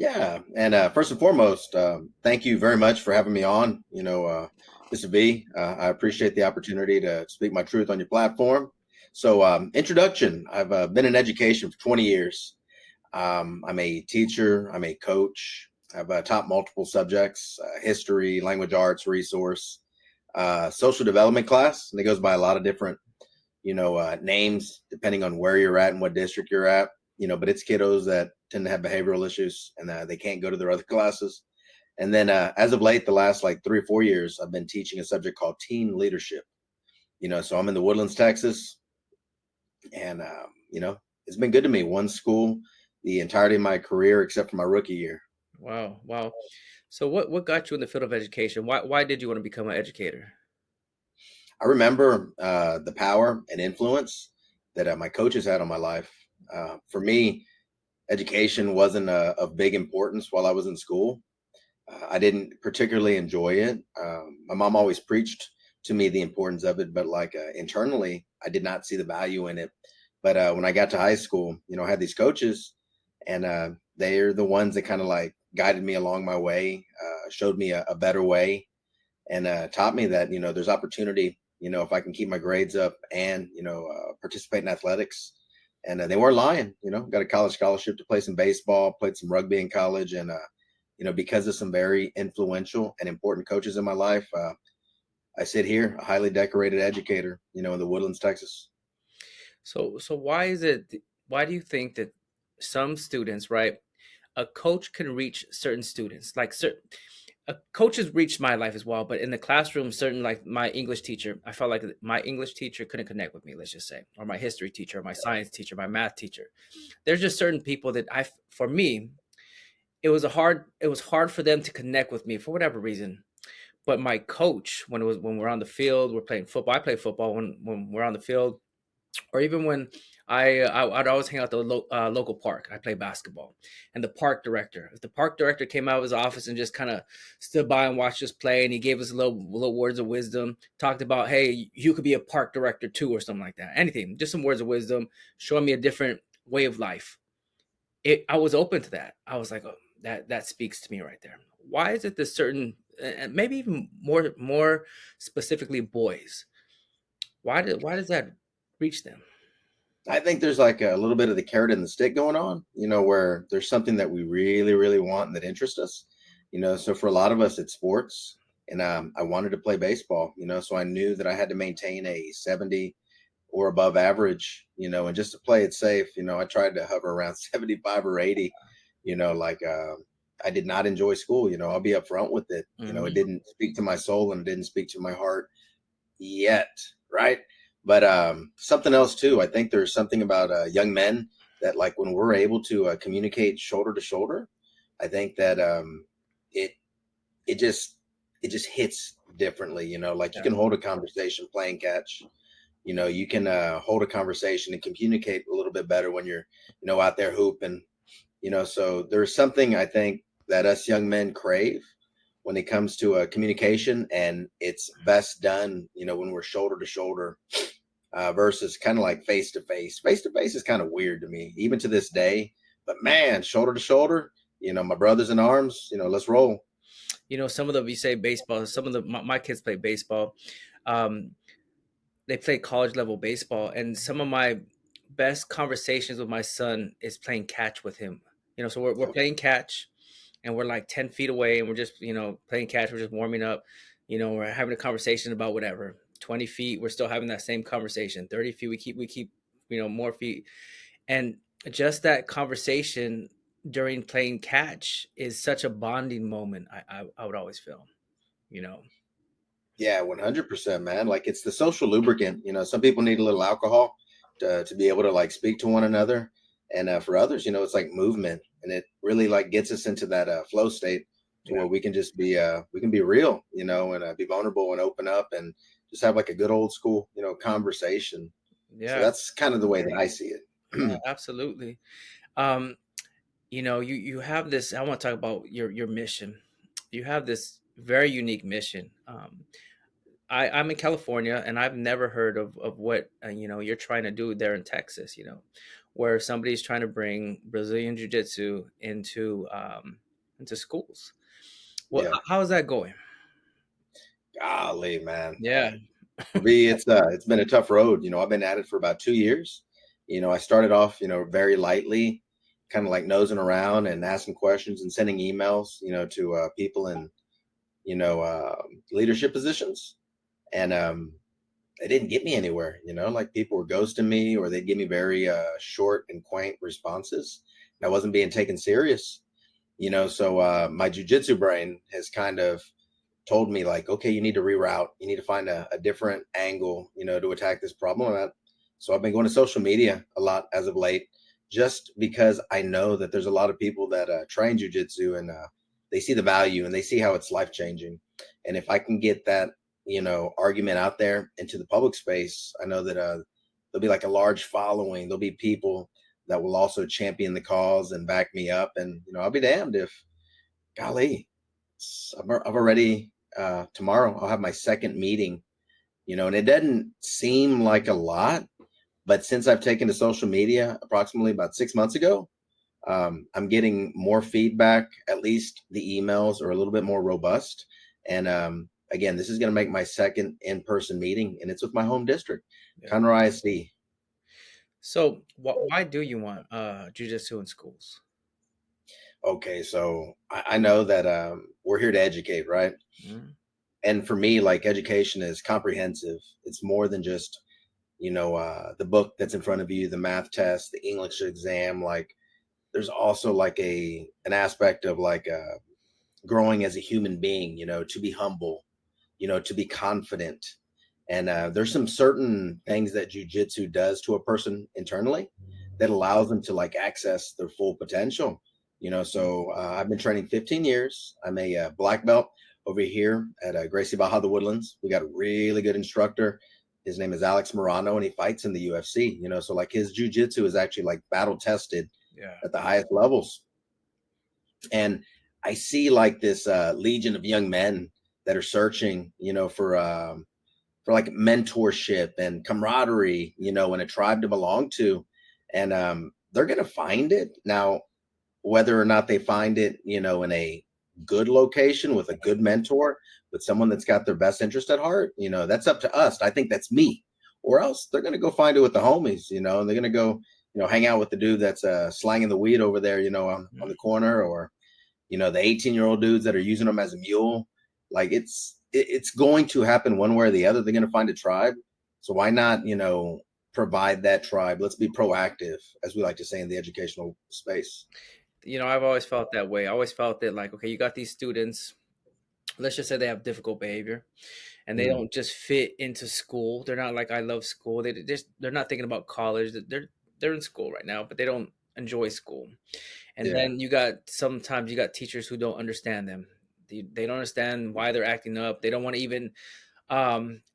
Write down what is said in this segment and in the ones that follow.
Yeah, and first and foremost, thank you very much for having me on. Mr. V, I appreciate the opportunity to speak my truth on your platform. So, introduction: I've been in education for 20 years. I'm a teacher. I'm a coach. I've taught multiple subjects: history, language arts, resource, social development class, and it goes by a lot of different names depending on where you're at and what district you're at. But it's kiddos that tend to have behavioral issues and they can't go to their other classes. And then as of late, the last like 3 or 4 years, I've been teaching a subject called teen leadership. So I'm in the Woodlands, Texas, and it's been good to me. One school the entirety of my career except for my rookie year. Wow, wow. So what got you in the field of education? Why did you want to become an educator? I remember the power and influence that my coaches had on my life. For me, education wasn't of big importance while I was in school. I didn't particularly enjoy it. My mom always preached to me the importance of it, but like internally, I did not see the value in it. But when I got to high school, I had these coaches, and they're the ones that kind of like guided me along my way, showed me a better way, and taught me that there's opportunity. If I can keep my grades up and participate in athletics, and they weren't lying. Got a college scholarship to play some baseball, played some rugby in college, and because of some very influential and important coaches in my life, I sit here, a highly decorated educator, in the Woodlands, Texas. So why do you think that some students, right? A coach can reach certain students, like certain coaches reached my life as well, but in the classroom, certain like my English teacher, I felt like my English teacher couldn't connect with me, let's just say, or my history teacher, or my science teacher, my math teacher. There's just certain people that for me, it was hard for them to connect with me for whatever reason. But my coach, when we're on the field, we're playing football. I play football when we're on the field, or even when I'd always hang out at the local park. I play basketball, and the park director, if the park director came out of his office and just kind of stood by and watched us play, and he gave us little words of wisdom, talked about, hey, you could be a park director too, or something like that. Anything, just some words of wisdom, showing me a different way of life. I was open to that. I was like, oh, that speaks to me right there. Why is it that certain, and maybe even more specifically boys, why does that reach them? I think there's like a little bit of the carrot and the stick going on, where there's something that we really, really want and that interests us, So for a lot of us, it's sports, and I wanted to play baseball, so I knew that I had to maintain a 70 or above average, and just to play it safe, I tried to hover around 75 or 80, like I did not enjoy school, I'll be upfront with it. It Mhm. didn't speak to my soul and it didn't speak to my heart yet, right? But something else too. I think there's something about young men that, like, when we're able to communicate shoulder to shoulder, I think that it it just it just hits differently. Like you Yeah. can hold a conversation playing catch. You can hold a conversation and communicate a little bit better when you're out there hooping. So there's something I think that us young men crave when it comes to communication, and it's best done, when we're shoulder to shoulder versus kind of like face to face. Face to face is kind of weird to me, even to this day. But man, shoulder to shoulder, my brothers in arms, let's roll. Some of them, you say baseball, some of my kids play baseball. Um, they play college level baseball, and some of my best conversations with my son is playing catch with him. So we're Okay. playing catch, and we're like 10 feet away, and we're just playing catch. We're just warming up. We're having a conversation about whatever. 20 feet, we're still having that same conversation. 30 feet, we keep more feet, and just that conversation during playing catch is such a bonding moment. I would always feel, you know. Yeah, 100%, man. Like it's the social lubricant. Some people need a little alcohol to be able to like speak to one another. And for others, it's like movement, and it really like gets us into that flow state to Yeah, where we can be real, and be vulnerable and open up and just have like a good old school, conversation. So yeah, that's kind of the way that I see yeah, it. absolutely. Um, you have this. I want to talk about your mission. You have this very unique mission. I'm in California, and I've never heard of what you're trying to do there in Texas. where somebody's trying to bring Brazilian Jiu-Jitsu into schools. Well, Yeah. how's that going? Golly, man. Yeah. For me, it's been a tough road. I've been at it for about 2 years. I started off, very lightly, kind of like nosing around and asking questions and sending emails, to people in, you know, uh, leadership positions. And it didn't get me anywhere, like people were ghosting me or they'd give me very short and quaint responses. And I wasn't being taken serious, so my jujitsu brain has kind of told me like, okay, you need to reroute. You need to find a different angle, to attack this problem. So I've been going to social media a lot as of late, just because I know that there's a lot of people that train jujitsu and they see the value and they see how it's life changing. And if I can get that, argument out there into the public space, I know that there'll be like a large following. There'll be people that will also champion the cause and back me up. And I'll be damned if, golly, I've already tomorrow I'll have my second meeting, and it doesn't seem like a lot, but since I've taken to social media approximately about 6 months ago, I'm getting more feedback. At least the emails are a little bit more robust. And again, this is going to make my second in-person meeting, and it's with my home district, Yeah. Conroe ISD. So why do you want Jiu-Jitsu in schools? Okay, so I know that we're here to educate, right? Mm, And for me, like education is comprehensive. It's more than just the book that's in front of you, the math test, the English exam. Like there's also like an aspect of like growing as a human being, to be humble, to be confident. And there's some certain things that jujitsu does to a person internally that allows them to like access their full potential. So I've been training 15 years. I'm a black belt over here at Gracie Baja, the Woodlands. We got a really good instructor. His name is Alex Morano, and he fights in the UFC. So like his jujitsu is actually like battle tested yeah. at the highest levels. And I see like this legion of young men that are searching, for like mentorship and camaraderie, and a tribe to belong to. And they're going to find it. Now, whether or not they find it, in a good location with a good mentor, with someone that's got their best interest at heart, that's up to us. I think that's me. Or else they're going to go find it with the homies, and they're going to go, hang out with the dude that's slanging the weed over there, on Mm. the corner, or the 18-year-old dudes that are using them as a mule. Like it's going to happen one way or the other. They're going to find a tribe. So why not, provide that tribe? Let's be proactive, as we like to say in the educational space. I've always felt that way. I always felt that like, okay, you got these students, let's just say they have difficult behavior and they Mm, don't just fit into school. They're not like I love school. They're not thinking about college. They're in school right now, but they don't enjoy school. And yeah. then sometimes you got teachers who don't understand them. They don't understand why they're acting up. They don't want to even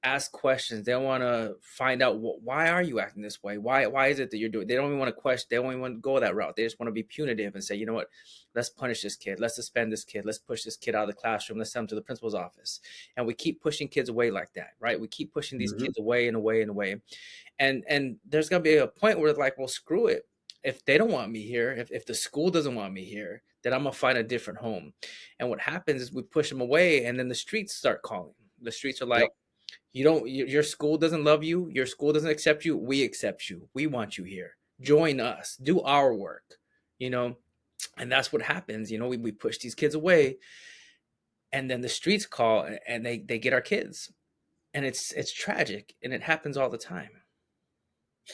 ask questions. They don't want to find out why are you acting this way. Why is it that you're doing? They don't even want to question. They don't even want to go that route. They just want to be punitive and say, you know what, let's punish this kid, let's suspend this kid, let's push this kid out of the classroom, let's send him to the principal's office. And we keep pushing kids away like that, right? We keep pushing these Hmm. kids away and away and away. And there's gonna be a point where it's like, well, screw it. If they don't want me here, if the school doesn't want me here, then I'm gonna find a different home. And what happens is we push them away, and then the streets start calling. The streets are like, Yep. you don't, your school doesn't love you, your school doesn't accept you, we accept you, we want you here, join us, do our work, you know. And that's what happens. We push these kids away, and then the streets call, and they get our kids, and it's tragic, and it happens all the time.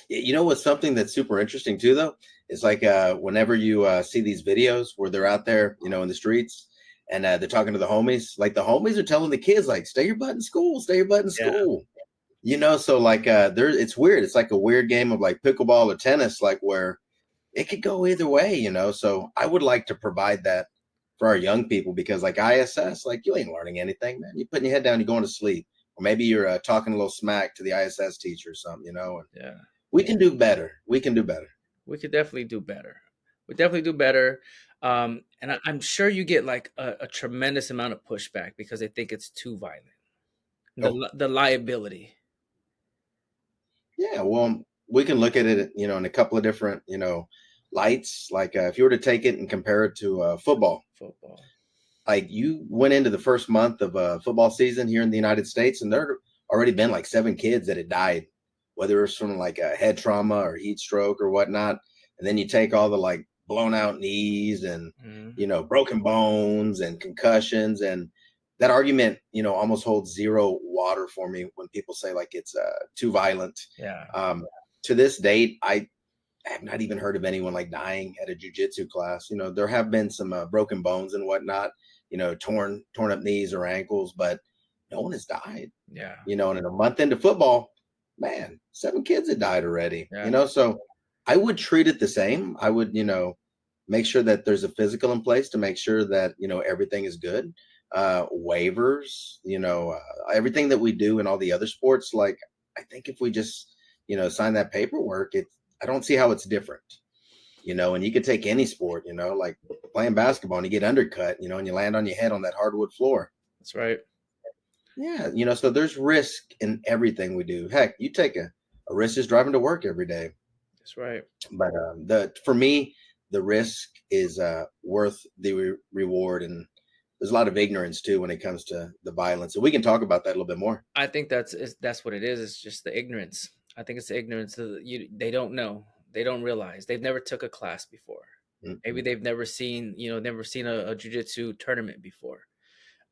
What's something that's super interesting too, though, is like whenever you see these videos where they're out there, in the streets, and they're talking to the homies, like the homies are telling the kids, like, stay your butt in school, stay your butt in Yeah. school. So like it's weird. It's like a weird game of like pickleball or tennis, like where it could go either way, So I would like to provide that for our young people, because like ISS, like you ain't learning anything, man. You putting your head down, you're going to sleep, or maybe you're talking a little smack to the ISS teacher or something, And Yeah. we can do better. We can do better. We could definitely do better. We definitely do better. And I'm sure you get like a tremendous amount of pushback because they think it's too violent. Oh, The liability. yeah. Well, we can look at it, in a couple of different, lights. Like if you were to take it and compare it to football, Football. like you went into the first month of football season here in the United States, and there already been like 7 kids that had died, whether it was from like a head trauma or heat stroke or whatnot. And then you take all the like blown out knees and Mhm. broken bones and concussions, and that argument almost holds zero water for me when people say like it's too violent. Yeah. Um, to this date, I have not even heard of anyone like dying at a jujitsu class. There have been some broken bones and whatnot, torn up knees or ankles, but no one has died. Yeah. And in a month into football, man, 7 kids had died already. Yeah. So I would treat it the same. I would, make sure that there's a physical in place to make sure that everything is good. Waivers, everything that we do in all the other sports. Like I think if we just sign that paperwork, I don't see how it's different. And you could take any sport, like playing basketball and you get undercut, and you land on your head on that hardwood floor. That's right. Yeah, so there's risk in everything we do. Heck, you take a risk is driving to work every day. That's right. But the for me, the risk is worth the reward, and there's a lot of ignorance too when it comes to the violence. So we can talk about that a little bit more. I think that's what it is. It's just the ignorance. I think it's the ignorance. They don't know. They don't realize. They've never took a class before. Maybe Mhm. they've never seen a jujitsu tournament before.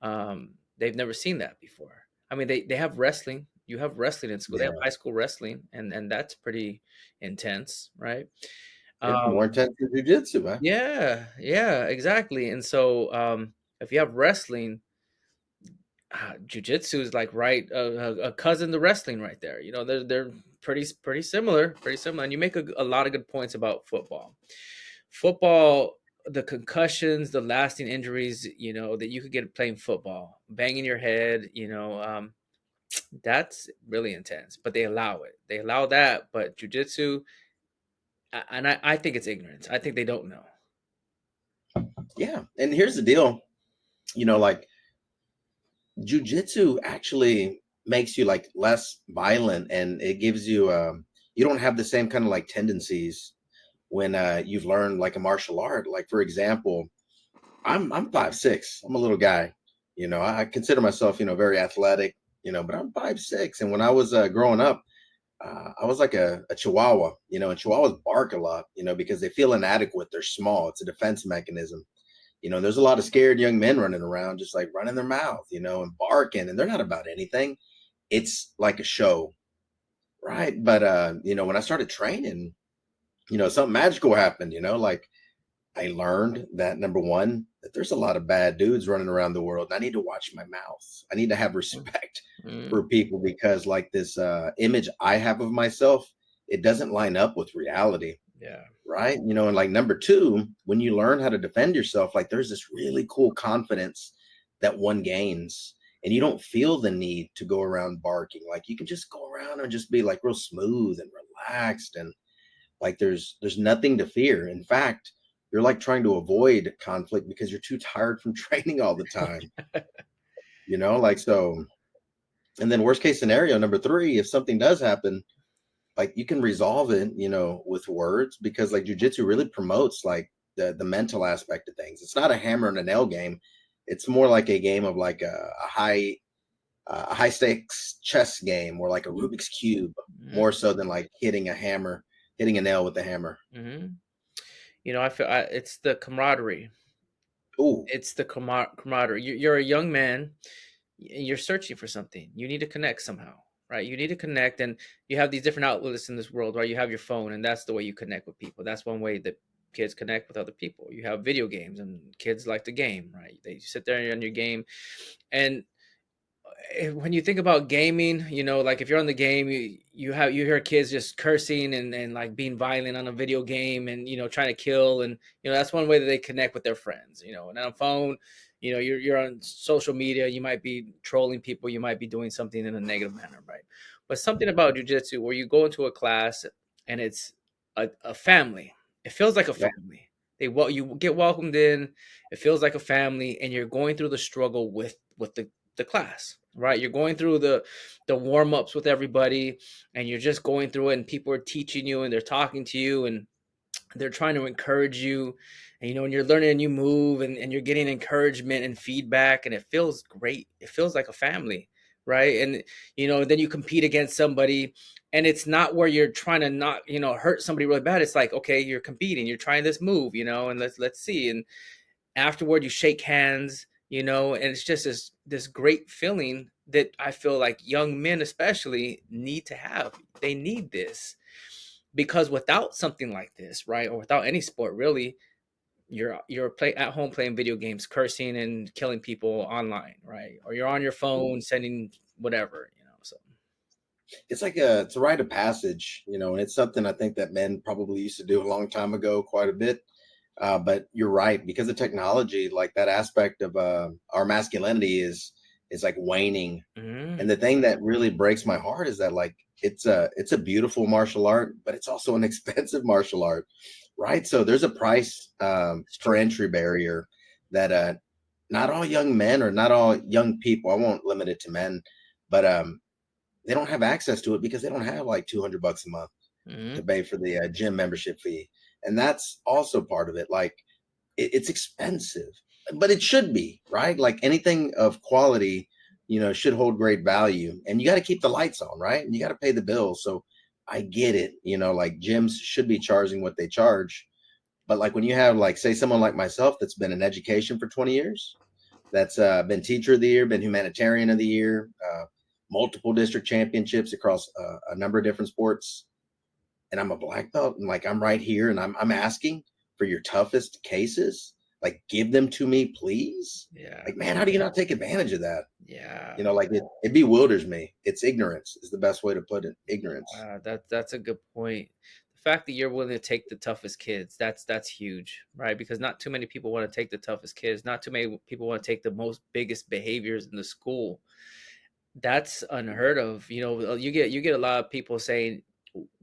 They've never seen that before. I mean, they have wrestling. You have wrestling in school. They have Yeah, high school wrestling, and that's pretty intense, right? yeah, Um, more intense than jujitsu, man. yeah, yeah, exactly. And so, if you have wrestling, jujitsu is like a cousin to wrestling right there. They're pretty similar, pretty similar. And you make a lot of good points about football. Football, the concussions, the lasting injuries, that you could get playing football, banging your head, that's really intense. But they allow it. They allow that. But jujitsu, and I think it's ignorance. I think they don't know. Yeah, and here's the deal. Like jujitsu actually makes you like less violent, and it gives you you don't have the same kind of like tendencies when you've learned like a martial art. Like for example, I'm 5'6". I'm a little guy. I consider myself very athletic. But I'm 5'6", and when I was growing up, I was like a Chihuahua. And Chihuahuas bark a lot. Because they feel inadequate. They're small. It's a defense mechanism. There's a lot of scared young men running around, just like running their mouth, and barking, and they're not about anything. It's like a show, right? But when I started training, something magical happened. Like I learned that number one, that there's a lot of bad dudes running around the world. And I need to watch my mouth. I need to have respect Mm, for people because like this image I have of myself, it doesn't line up with reality. yeah. Right. And like number two, when you learn how to defend yourself, like there's this really cool confidence that one gains. And you don't feel the need to go around barking. Like you can just go around and just be like real smooth and relaxed. And like there's nothing to fear. In fact, you're like trying to avoid conflict because you're too tired from training all the time. Like so. And then worst case scenario, number three, if something does happen, like you can resolve it, with words because like jujitsu really promotes like the mental aspect of things. It's not a hammer and a nail game. It's more like a game of like a high stakes chess game or like a Rubik's cube, Mm, more so than like hitting a nail with a hammer. mm-hmm. I feel it's the camaraderie. Ooh, It's the camaraderie. You're a young man. You're searching for something. You need to connect somehow, right? You need to connect, and you have these different outlets in this world, right? You have your phone, and that's the way you connect with people. That's one way that kids connect with other people. You have video games, and kids like to game, right? They sit there on your game, and when you think about gaming, like if you're on the game, you hear kids just cursing and like being violent on a video game and trying to kill, and that's one way that they connect with their friends. And on a phone, you're on social media, you might be trolling people, you might be doing something in a negative manner, right? But something about jujitsu where you go into a class and it's a family. It feels like a yeah, family. You get welcomed in. It feels like a family, and you're going through the struggle with the the class, right? You're going through the warm-ups with everybody, and you're just going through it, and people are teaching you and they're talking to you, and they're trying to encourage you, and and you're learning a new move, and you're getting encouragement and feedback, and it feels great. It feels like a family, right? And then you compete against somebody, and it's not where you're trying to not hurt somebody really bad. It's like, okay, you're competing, you're trying this move, and let's see. And afterward you shake hands, and it's just this great feeling that I feel like young men especially need to have. They need this, because without something like this, right, or without any sport really, you're play at home playing video games, cursing and killing people online, right? Or you're on your phone sending whatever. So It's a rite of passage, and it's something I think that men probably used to do a long time ago, quite a bit. But you're right, because of technology, like that aspect of our masculinity is like waning. mm, And the thing that really breaks my heart is that like it's a beautiful martial art, but it's also an expensive martial art, right? So there's a price it's for true. entry barrier that not all young men or not all young people, I won't limit it to men, but they don't have access to it because they don't have like $200 a month to Mm, pay for the gym membership fee. And that's also part of it. Like it's expensive, but it should be, right? Like anything of quality, should hold great value. And you got to keep the lights on, right? And you got to pay the bills. So I get it, like gyms should be charging what they charge. But like when you have like say someone like myself that's been in education for 20 years, that's been teacher of the year, been humanitarian of the year, multiple district championships across a number of different sports, and I'm a black belt, and like I'm right here, and I'm asking for your toughest cases. Like, give them to me, please. yeah, Like, man, how do you not take advantage of that? yeah. Like it bewilders me. It's ignorance is the best way to put it. Ignorance. That's a good point. The fact that you're willing to take the toughest kids, that's huge, right? Because not too many people want to take the toughest kids. Not too many people want to take the most biggest behaviors in the school. That's unheard of. You get a lot of people saying,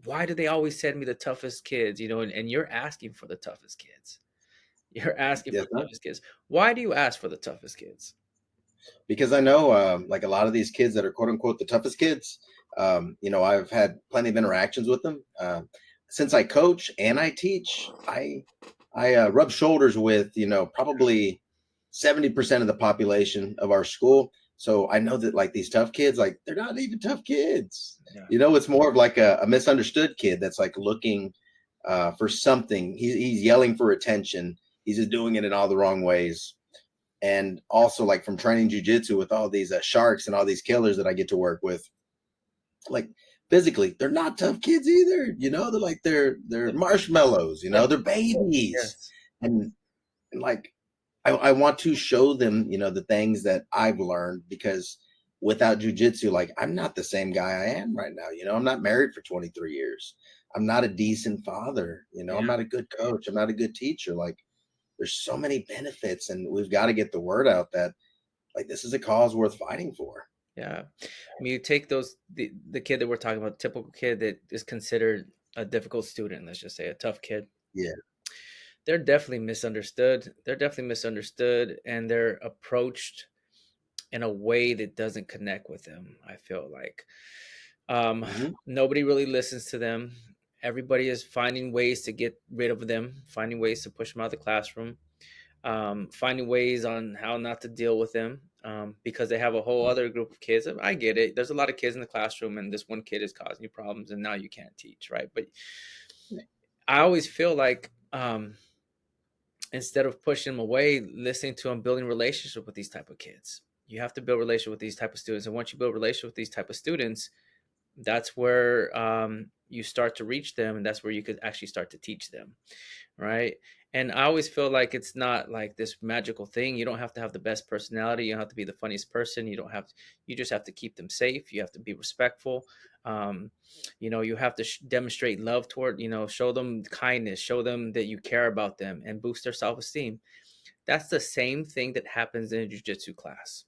"Why do they always send me the toughest kids?" And you're asking for the toughest kids. You're asking for Yes, the toughest kids. Why do you ask for the toughest kids? because I know like a lot of these kids that are quote unquote the toughest kids. I've had plenty of interactions with them. Since I coach and I teach, I rub shoulders with probably 70% of the population of our school. So I know that like these tough kids, like they're not even tough kids. Yeah. It's more of like a misunderstood kid that's like looking for something. He's yelling for attention. He's just doing it in all the wrong ways. And also like from training jujitsu with all these sharks and all these killers that I get to work with, like physically, they're not tough kids either. They're like they're marshmallows. Yeah. They're babies, Yes. and like I want to show them, the things that I've learned because without jujitsu, like I'm not the same guy I am right now. I'm not married for 23 years. I'm not a decent father. Yeah. I'm not a good coach. I'm not a good teacher. Like there's so many benefits, and we've got to get the word out that like this is a cause worth fighting for. Yeah. I mean, you take the kid that we're talking about, typical kid that is considered a difficult student, let's just say a tough kid. Yeah. They're definitely misunderstood. They're definitely misunderstood, and they're approached in a way that doesn't connect with them. I feel like Hmm. nobody really listens to them. Everybody is finding ways to get rid of them, finding ways to push them out of the classroom, finding ways on how not to deal with them, because they have a whole other group of kids. I get it. There's a lot of kids in the classroom, and this one kid is causing you problems, and now you can't teach, right? But I always feel like instead of pushing them away, listening to them, building relationship with these type of kids. You have to build relationship with these type of students, and once you build relationship with these type of students, that's where you start to reach them, and that's where you could actually start to teach them, right? And I always feel like it's not like this magical thing. You don't have to have the best personality. You don't have to be the funniest person. You don't have to, you just have to keep them safe. You have to be respectful. Um, you have to demonstrate love toward, show them kindness, show them that you care about them, and boost their self-esteem. That's the same thing that happens in a jiu-jitsu class.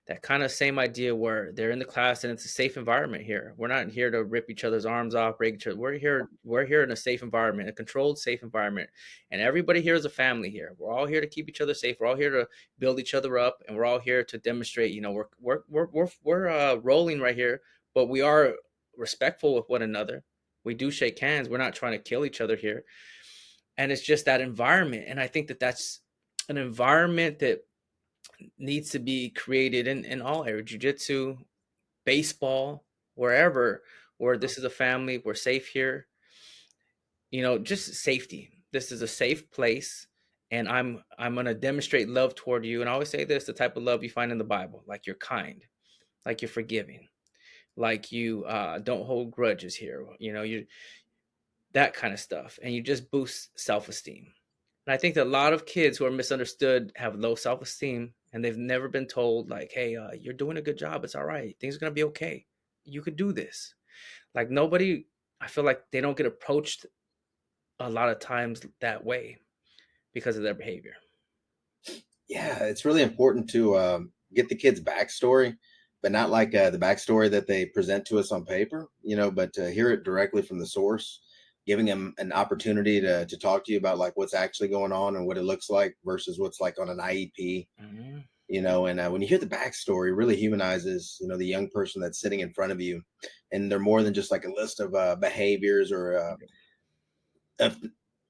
that kind of same idea where they're in the class and it's a safe environment here. We're not here to rip each other's arms off, break each other. We're here in a safe environment, a controlled, safe environment. And everybody here is a family here. We're all here to keep each other safe. We're all here to build each other up, and we're all here to demonstrate, we're rolling right here, but we are respectful with one another. We do shake hands. We're not trying to kill each other here. And it's just that environment. And I think that that's an environment that needs to be created in all areas, jiu-jitsu, baseball, wherever, where this is a family, we're safe here, just safety. This is a safe place, and I'm going to demonstrate love toward you. And I always say this, the type of love you find in the Bible, like you're kind, like you're forgiving, like you don't hold grudges here, you that kind of stuff, and you just boost self-esteem. And I think that a lot of kids who are misunderstood have low self-esteem, and they've never been told, like, hey, you're doing a good job, it's all right, things are going to be okay, you could do this. Like, nobody, I feel like they don't get approached a lot of times that way because of their behavior. Yeah, it's really important to get the kids' backstory, but not like the backstory that they present to us on paper, but to hear it directly from the source, giving them an opportunity to talk to you about like what's actually going on and what it looks like versus what's like on an IEP, Mm-hmm. and when you hear the backstory, it really humanizes, the young person that's sitting in front of you. And they're more than just like a list of behaviors or of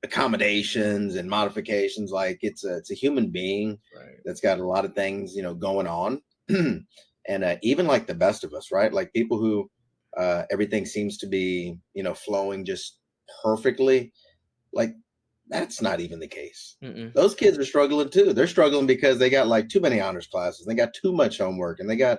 accommodations and modifications. Like it's a human being Right. that's got a lot of things going on. And even like the best of us, right? Like people who everything seems to be flowing just perfectly. Like that's not even the case. Mm-mm. Those kids are struggling too. They're struggling because they got like too many honors classes, they got too much homework, and they got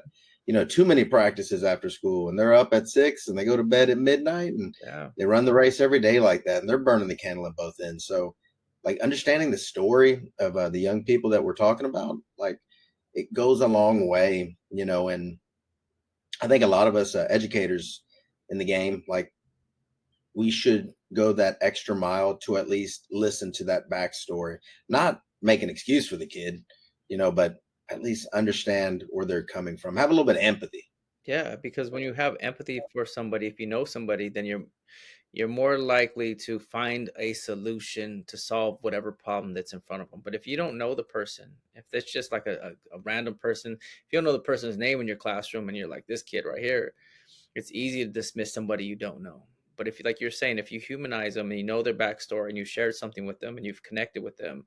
too many practices after school, and they're up at 6 and they go to bed at midnight, and Yeah. they run the race every day like that, and they're burning the candle at both ends. So like understanding the story of the young people that we're talking about, like it goes a long way, and I think a lot of us educators in the game, like we should go that extra mile to at least listen to that backstory, not make an excuse for the kid, but at least understand where they're coming from, have a little bit of empathy. Yeah, because when you have empathy for somebody, if you know somebody, then you're more likely to find a solution to solve whatever problem that's in front of them. But if you don't know the person, if it's just like a random person, if you don't know the person's name in your classroom and you're like, this kid right here, it's easy to dismiss somebody you don't know. But if, like you're saying, if you humanize them and you know their backstory and you shared something with them and you've connected with them,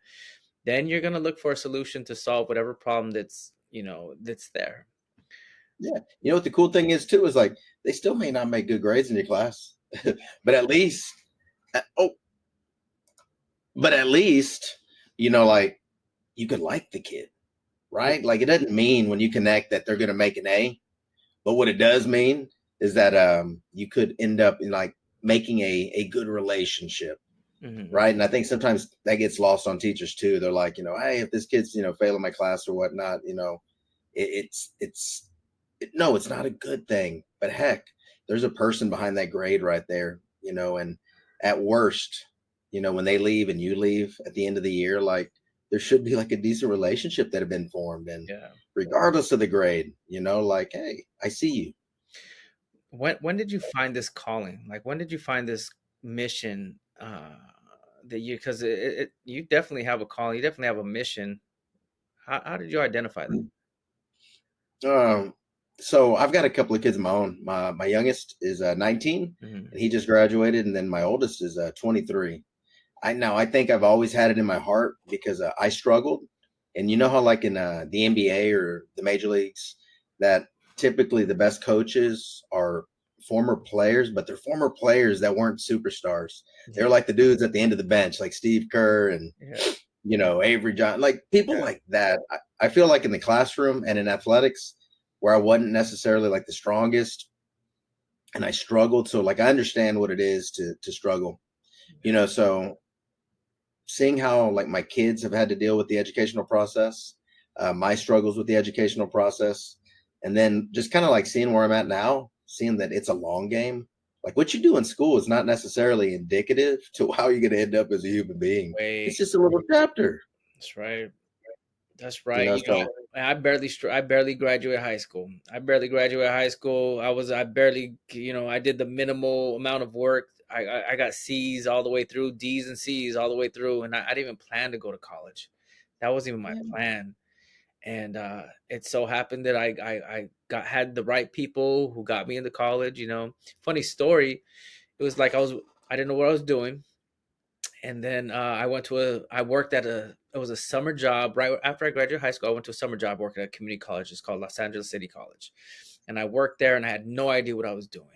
then you're going to look for a solution to solve whatever problem that's there. Yeah. You know what the cool thing is too is like they still may not make good grades in your class, but at least oh, but at least like you could like the kid, right? Like it doesn't mean when you connect that they're going to make an A, but what it does mean is that you could end up in like making a good relationship, Mm-hmm. right? And I think sometimes that gets lost on teachers too. They're like, hey, if this kid's failing my class or whatnot, no, it's not a good thing. But heck, there's a person behind that grade right there, and at worst, when they leave and you leave at the end of the year, like there should be like a decent relationship that have been formed. And Yeah. regardless of the grade, like, hey, I see you. When did you find this calling? Like, when did you find this mission? That you, because you definitely have a calling. You definitely have a mission. How did you identify that? Um, so I've got a couple of kids of my own. My youngest is 19, Mm-hmm. and he just graduated, and then my oldest is 23. I think I've always had it in my heart because I struggled, and you know how like in the NBA or the major leagues that typically the best coaches are former players, but they're former players that weren't superstars. They're Yeah. like the dudes at the end of the bench, like Steve Kerr and Yeah. Avery John, like people like that. I feel like in the classroom and in athletics, where I wasn't necessarily like the strongest, and I struggled. So like I understand what it is to struggle, So seeing how like my kids have had to deal with the educational process, my struggles with the educational process, and then just kind of like seeing where I'm at now, seeing that it's a long game. Like what you do in school is not necessarily indicative to how you're going to end up as a human being. Way. It's just a little chapter, That's right. That's right. So I barely graduated high school. I barely graduated high school. I barely, I did the minimal amount of work. I got C's all the way through, D's and C's all the way through, and I didn't even plan to go to college. That wasn't even my Yeah. plan. And it so happened that I had the right people who got me into college. Funny story. It was like I didn't know what I was doing, and then I worked at it was a summer job right after I graduated high school. I went to a summer job working at a community college. It's called Los Angeles City College, and I worked there, and I had no idea what I was doing.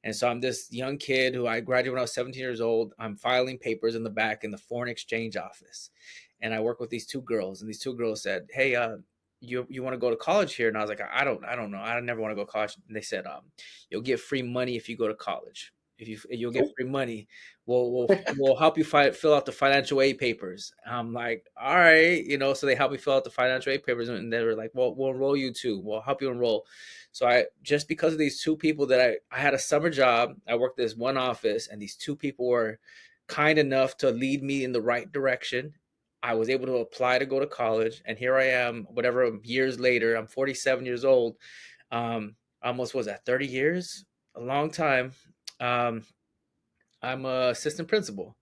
And so I'm this young kid who I graduated when I was 17 years old. I'm filing papers in the back in the foreign exchange office, and I work with these two girls, and these two girls said, "Hey, you want to go to college here?" And I was like, I don't know. I never want to go to college. And they said, you'll get free money if you go to college. You'll get Oh, free money. We'll help you fill out the financial aid papers. I'm like, all right, So they helped me fill out the financial aid papers, and they were like, well, we'll enroll you too. We'll help you enroll. So I just because of these two people that I had a summer job, I worked this one office, and these two people were kind enough to lead me in the right direction. I was able to apply to go to college, and here I am, whatever years later. I'm 47 years old. Almost was that 30 years? A long time. Um, I'm a assistant principal.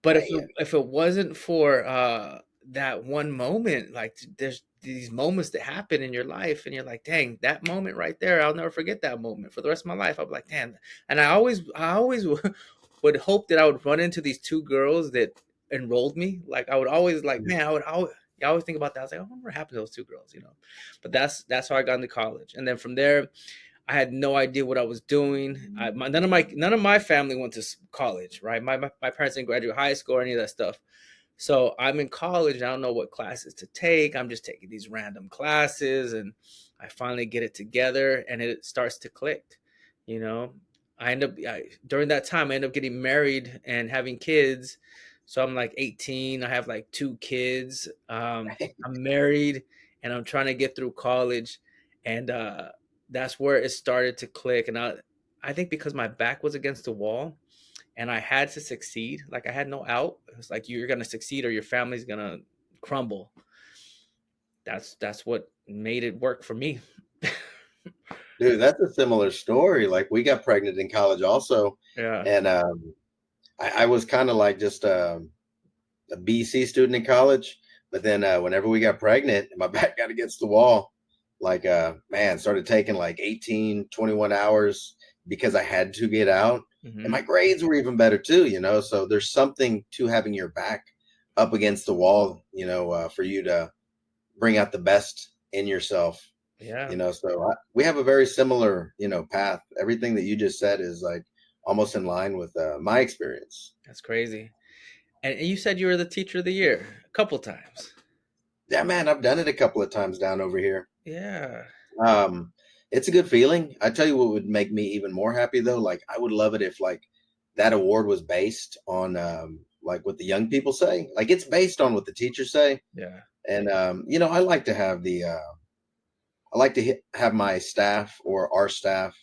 But man. if it wasn't for that one moment, like there's these moments that happen in your life, and you're like, dang, that moment right there, I'll never forget that moment for the rest of my life. I'm like, damn. And I always would hope that I would run into these two girls that enrolled me. Like I would always like, man, I always think about that. I was like, I wonder what happened to those two girls. But that's how I got into college. And then from there, I had no idea what I was doing. None of my family went to college, right? My parents didn't graduate high school or any of that stuff. So I'm in college and I don't know what classes to take. I'm just taking these random classes, and I finally get it together and it starts to click. You know, during that time I end up getting married and having kids. So I'm like 18. I have like two kids. I'm married and I'm trying to get through college, and that's where it started to click. And I think because my back was against the wall and I had to succeed. Like I had no out. It was like you're gonna succeed or your family's gonna crumble. That's what made it work for me. Dude, that's a similar story. Like we got pregnant in college also, Yeah. and I was kind of like just a BC student in college, but then whenever we got pregnant and my back got against the wall, like man, started taking like 18, 21 hours because I had to get out. And Hmm. my grades were even better too. So there's something to having your back up against the wall, for you to bring out the best in yourself. Yeah. So we have a very similar, path. Everything that you just said is like almost in line with my experience. That's crazy. And you said you were the teacher of the year a couple times. Yeah, man, I've done it a couple of times down over here. Yeah. Um, it's a good feeling. I tell you what would make me even more happy though. Like I would love it if like that award was based on like what the young people say. Like it's based on what the teachers say. Yeah. And I like to have have my staff or our staff,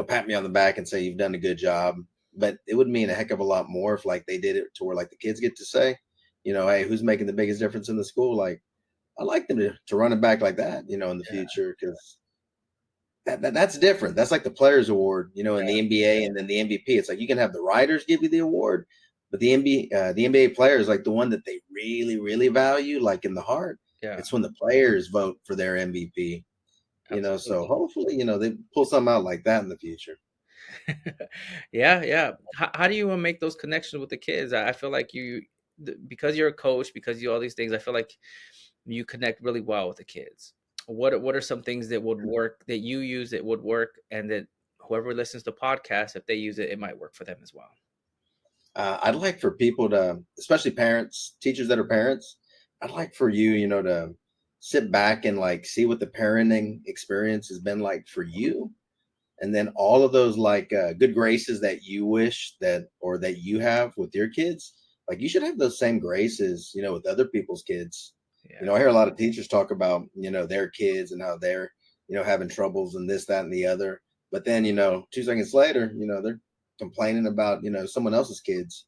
pat me on the back and say you've done a good job. But it would mean a heck of a lot more if like they did it to where like the kids get to say, hey, who's making the biggest difference in the school? Like I like them to run it back like that, in the Yeah. future because that's different. That's like the Players Award, in the NBA and then the MVP. It's like you can have the writers give you the award, but the NBA player is like the one that they really, really value, like in the heart. Yeah. It's when the players vote for their MVP. So Absolutely. hopefully, they pull something out like that in the future. Yeah, yeah. How do you make those connections with the kids? I feel like because you're a coach, because you do all these things, I feel like you connect really well with the kids. What are some things that would work that you use that would work, and that whoever listens to podcasts, if they use it, it might work for them as well. I'd like for people to, especially parents, teachers that are parents, I'd like for you, to sit back and like see what the parenting experience has been like for you. And then all of those like good graces that you wish that or that you have with your kids, like you should have those same graces, with other people's kids. Yeah. I hear a lot of teachers talk about, their kids and how they're, having troubles and this, that, and the other. But then, 2 seconds later, they're complaining about, someone else's kids,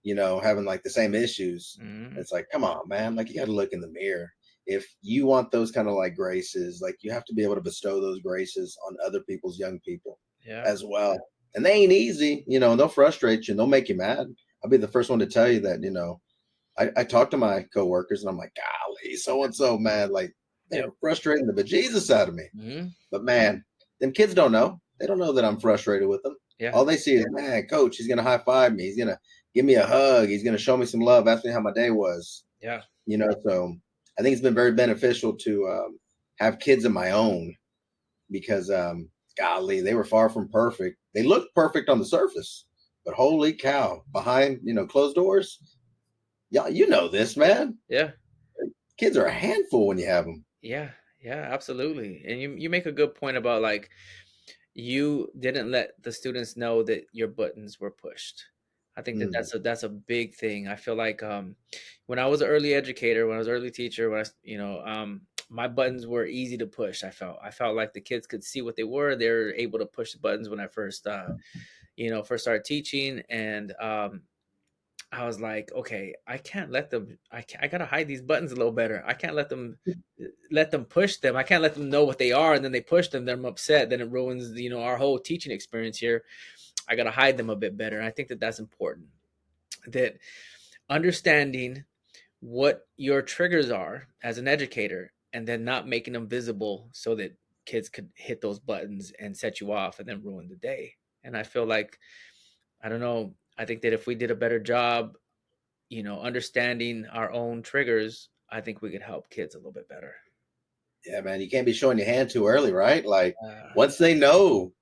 having like the same issues. Mhm. It's like, come on, man, like you got to look in the mirror. if you want those kind of like graces, like you have to be able to bestow those graces on other people's young people Yeah. as well. And they ain't easy, and they'll frustrate you and they'll make you mad. I'll be the first one to tell you that, I talk to my coworkers and I'm like, golly, so and so, man, like Yep. they're frustrating the bejesus out of me. Hmm. But man, them kids don't know. They don't know that I'm frustrated with them. Yeah. All they see is, man, coach, he's gonna high five me. He's gonna give me a hug. He's gonna show me some love, ask me how my day was. Yeah. So I think it's been very beneficial to have kids of my own because golly, they were far from perfect. They looked perfect on the surface, but holy cow, behind closed doors, yeah, you know this, man. Yeah. Kids are a handful when you have them. Yeah. Yeah. Absolutely. And you make a good point about like you didn't let the students know that your buttons were pushed. I think that Mm. that's a big thing. I feel like when I was an early educator, when I was an early teacher, my buttons were easy to push. I felt like the kids could see what they were. They were able to push the buttons when I first first started teaching, and I was like, okay, I can't let them. I gotta hide these buttons a little better. I can't let them push them. I can't let them know what they are, and then they push them. Then I'm upset. Then it ruins our whole teaching experience here. I gotta hide them a bit better. And I think that that's important. That understanding what your triggers are as an educator, and then not making them visible so that kids could hit those buttons and set you off, and then ruin the day. And I feel like I don't know. I think that if we did a better job understanding our own triggers, I think we could help kids a little bit better. Yeah, man, you can't be showing your hand too early, right? Like Uh, once they know,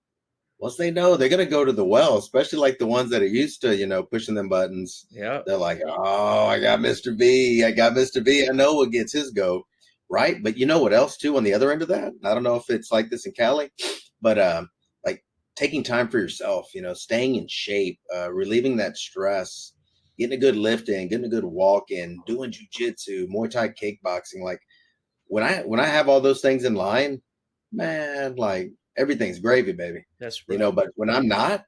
they're gonna go to the well, especially like the ones that are used to, pushing them buttons. yeah, They're like, oh, I got Mr. B. I got Mr. B. I know what gets his go. Right. But you know what else too on the other end of that? I don't know if it's like this in Cali, but like taking time for yourself, staying in shape, relieving that stress, getting a good lift in, getting a good walk in, doing jujitsu, Muay Thai kickboxing. Like when I have all those things in line, man, like everything's gravy, baby. that's right. But when I'm not,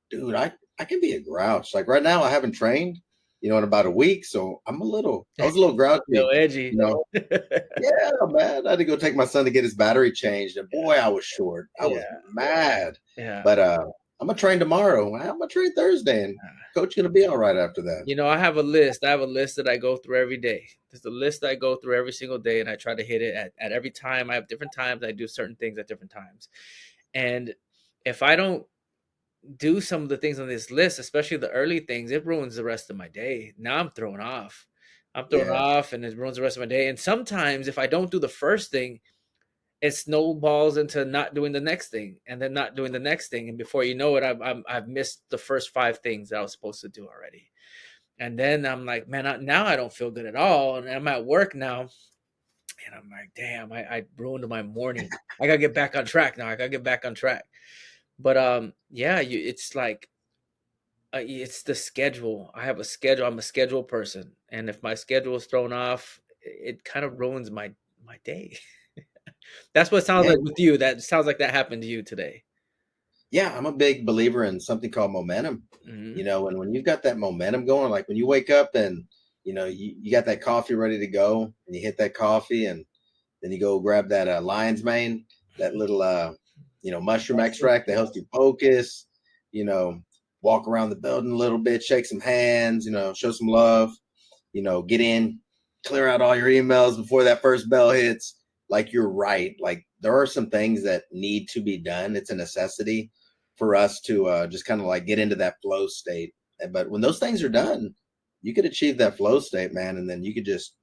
dude, I can be a grouch. Like right now, I haven't trained, in about a week, so I was a little Still grouchy, edgy. you know. Yeah, man, I had to go take my son to get his battery changed, and boy, I was short. I was Yeah, mad, yeah. but I'm gonna train tomorrow. I'm gonna train Thursday, and coach gonna be all right after that. I have a list. I have a list that I go through every day. There's a list that I go through every single day, and I try to hit it at every time. I have different times. I do certain things at different times. And if I don't do some of the things on this list, especially the early things, it ruins the rest of my day. Now I'm thrown off. I'm thrown Yeah, off, and it ruins the rest of my day. And sometimes if I don't do the first thing, it snowballs into not doing the next thing, and then not doing the next thing, and before you know it, I've missed the first 5 things that I was supposed to do already. And then I'm like, man, now I don't feel good at all, and I'm at work now, and I'm like, damn, I ruined my morning. I gotta get back on track now. I gotta get back on track. But yeah, it's like it's the schedule. I have a schedule. I'm a schedule person, and if my schedule is thrown off, it kind of ruins my day. That's what it sounds yeah, like with you. That sounds like that happened to you today. yeah. I'm a big believer in something called momentum. Hmm. And when you've got that momentum going, like when you wake up and you got that coffee ready to go, and you hit that coffee, and then you go grab that lion's mane, that little mushroom extract that helps you focus. You know, walk around the building a little bit, shake some hands. Show some love. Get in, clear out all your emails before that first bell hits. Like you're right. Like there are some things that need to be done. It's a necessity for us to just kind of like get into that flow state. But when those things are done, you could achieve that flow state, man, and then you could just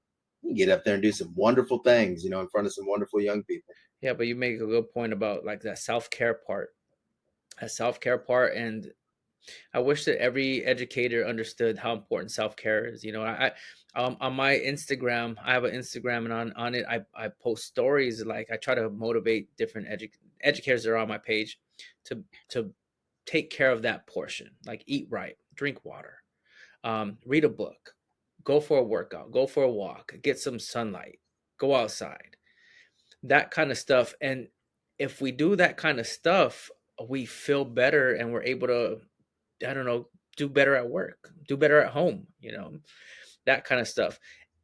get up there and do some wonderful things, in front of some wonderful young people. Yeah, but you make a good point about like that self care part. That self care part, and I wish that every educator understood how important self care is. On my Instagram, I have an Instagram, and on it, I post stories. Like I try to motivate different educators that are on my page to take care of that portion. Like eat right, drink water, read a book, go for a workout, go for a walk, get some sunlight, go outside, that kind of stuff. And if we do that kind of stuff, we feel better, and we're able to, I don't know, do better at work, do better at home, that kind of stuff.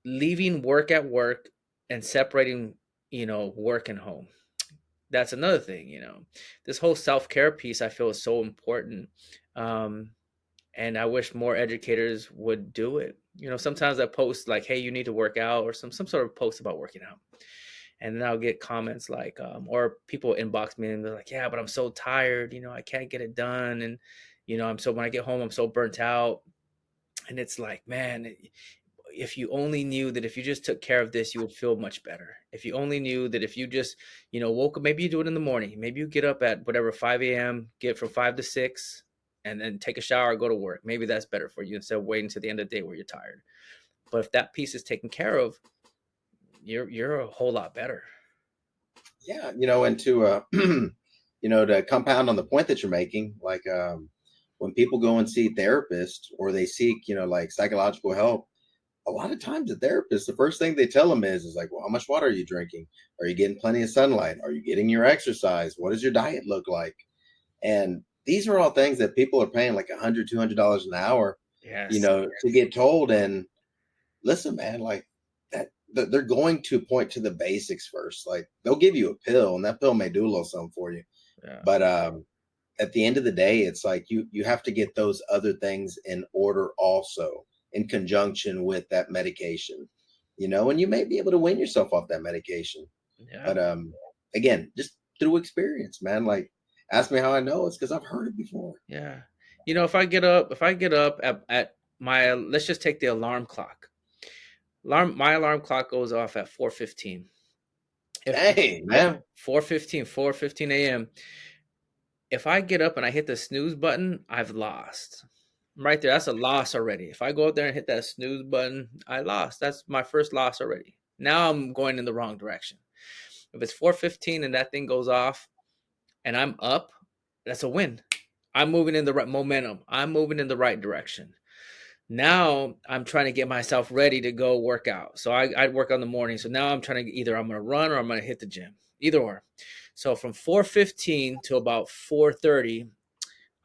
Leaving work at work, and separating, work and home. That's another thing, this whole self-care piece I feel is so important. Um, and I wish more educators would do it. Sometimes I post like, "Hey, you need to work out," or some sort of post about working out, and then I'll get comments like, or people inbox me and they're like, "Yeah, but I'm so tired. I can't get it done, and when I get home, I'm so burnt out." And it's like, man, if you only knew that if you just took care of this, you would feel much better. If you only knew that if you just, woke up, maybe you do it in the morning, maybe you get up at whatever 5 a.m., get from 5 to 6, and then take a shower, go to work. Maybe that's better for you instead of waiting to the end of the day where you're tired. But if that piece is taken care of, you're a whole lot better. Yeah, and to to compound on the point that you're making, like when people go and see therapists or they seek, like psychological help, a lot of times the therapist, the first thing they tell them is like, well, how much water are you drinking? Are you getting plenty of sunlight? Are you getting your exercise? What does your diet look like? And these are all things that people are paying like $100, $200 an hour, Yes. to get told. And listen, man, like they're going to point to the basics first. Like they'll give you a pill and that pill may do a little something for you. Yeah. But at the end of the day, it's like you have to get those other things in order also in conjunction with that medication, and you may be able to win yourself off that medication. Yeah. But again, just through experience, man. Like ask me how I know, it's because I've heard it before. Yeah. If I get up at my, let's just take the alarm clock. My alarm clock goes off at 4:15. If Dang, I man. 4:15 a.m. If I get up and I hit the snooze button, I've lost. Right there, that's a loss already. If I go out there and hit that snooze button, I lost. That's my first loss already. Now I'm going in the wrong direction. If it's 4:15 and that thing goes off and I'm up, that's a win. I'm moving in the right momentum. I'm moving in the right direction. Now I'm trying to get myself ready to go work out. So I work on the morning. So now I'm trying to either I'm going to run or I'm going to hit the gym, either or. So from 4:15 to about 4:30,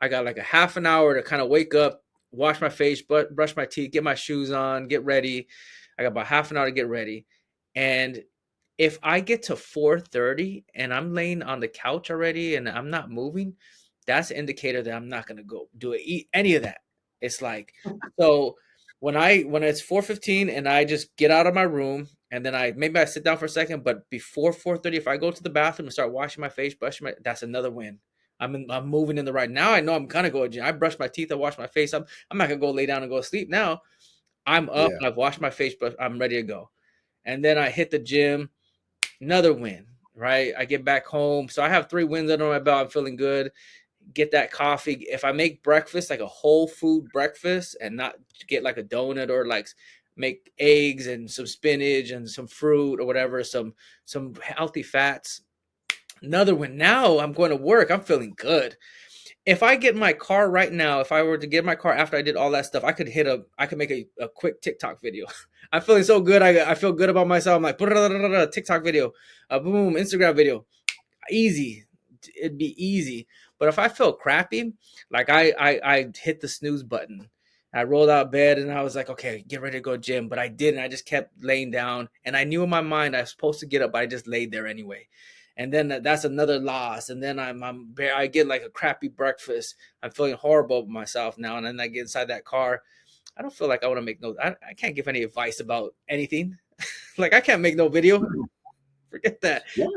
I got like a half an hour to kind of wake up, wash my face, brush my teeth, get my shoes on, get ready. I got about half an hour to get ready. And if I get to 4:30 and I'm laying on the couch already and I'm not moving, that's an indicator that I'm not gonna go do it, eat any of that. It's like, so when it's 4:15 and I just get out of my room and then I sit down for a second, but before 4:30, if I go to the bathroom and start washing my face, that's another win. I'm moving in the right. Now I know I'm gonna go to gym. I brush my teeth, I wash my face. I'm not gonna go lay down and go to sleep now. I'm up, Yeah. I've washed my face, but I'm ready to go. And then I hit the gym, another win, right? I get back home. So I have 3 wins under my belt. I'm feeling good. Get that coffee. If I make breakfast, like a whole food breakfast, and not get like a donut or like make eggs and some spinach and some fruit or whatever, some healthy fats. Another win. Now I'm going to work. I'm feeling good. If I get my car right now, if I were to get my car after I did all that stuff, I could make a quick TikTok video. I'm feeling so good. I feel good about myself. I'm like, TikTok video, boom, Instagram video. Easy. It'd be easy. But if I feel crappy, like I hit the snooze button. I rolled out of bed and I was like, okay, get ready to go gym. But I didn't. I just kept laying down. And I knew in my mind I was supposed to get up, but I just laid there anyway. And then that's another loss. And then I get like a crappy breakfast. I'm feeling horrible about myself now. And then I get inside that car. I don't feel like I want to make I can't give any advice about anything. Like I can't make no video. Forget that. Yeah.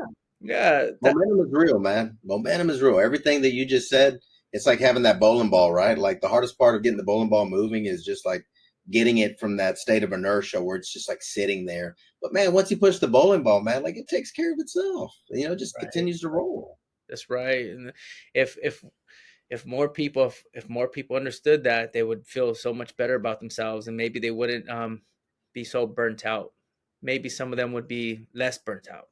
Yeah. Momentum is real, man. Momentum is real. Everything that you just said, it's like having that bowling ball, right? Like the hardest part of getting the bowling ball moving is just like getting it from that state of inertia where it's just like sitting there. But man, once you push the bowling ball, man, like it takes care of itself. It just Right. continues to roll. That's right. And if if if more people understood that, they would feel so much better about themselves, and maybe they wouldn't be so burnt out. Maybe some of them would be less burnt out.